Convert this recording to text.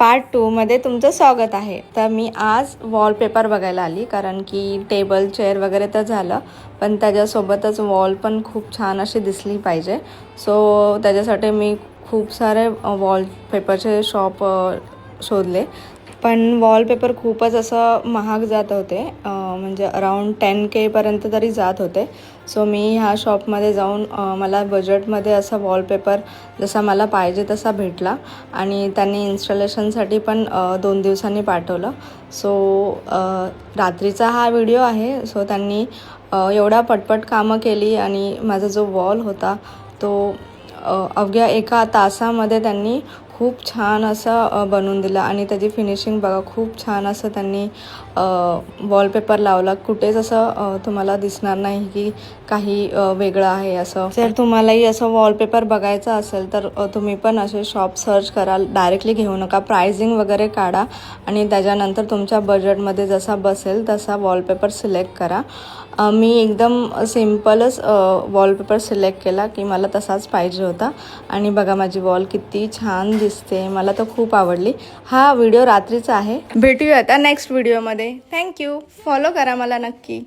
Part 2 मध्ये तुमचं स्वागत आहे। तर मी आज वॉलपेपर बघायला आली, कारण की टेबल चेअर वगैरे तर झालं, पण त्याच्यासोबतच वॉल पण खूप छान अशी दिसली पाहिजे। सो त्याच्यासाठी मी खूप सारे वॉलपेपरचे शॉप शोधले, पण वॉलपेपर खूपच असं महाग जात होते, म्हणजे अराउंड 10K पर्यंत तरी जात होते। सो मी ह्या शॉपमध्ये जाऊन मला बजेटमध्ये असा वॉलपेपर जसा मला पाहिजे तसा भेटला, आणि त्यांनी इन्स्टॉलेशनसाठी पण 2 दिवसांनी पाठवलं। सो रात्रीचा हा व्हिडिओ आहे। सो त्यांनी एवढा पटपट कामं केली, आणि माझा जो वॉल होता तो अवघ्या 1 तासामध्ये त्यांनी खूप छान असं बनवून दिलं, आणि त्याची फिनिशिंग बघा, खूप छान असं त्यांनी वॉलपेपर लावला। कुठेच असं तुम्हाला दिसणार नाही की काही वेगळं आहे असं। जर तुम्हालाही असं वॉलपेपर बघायचं असेल तर तुम्ही पण असे शॉप सर्च कराल, डायरेक्टली घेऊ नका, प्राइसिंग वगैरे काढा, आणि त्याच्यानंतर तुमच्या बजेटमध्ये जसा बसेल तसा वॉलपेपर सिलेक्ट करा। मी एकदम सिम्पलच वॉलपेपर सिलेक्ट केला की मला तसाच पाहिजे होता, आणि बघा माझी वॉल किती छान दिसते, मला तर खूप आवडली। हा व्हिडिओ रात्रीचा आहे। भेटूया आता नेक्स्ट व्हिडिओमध्ये। थँक्यू, फॉलो करा मला नक्की।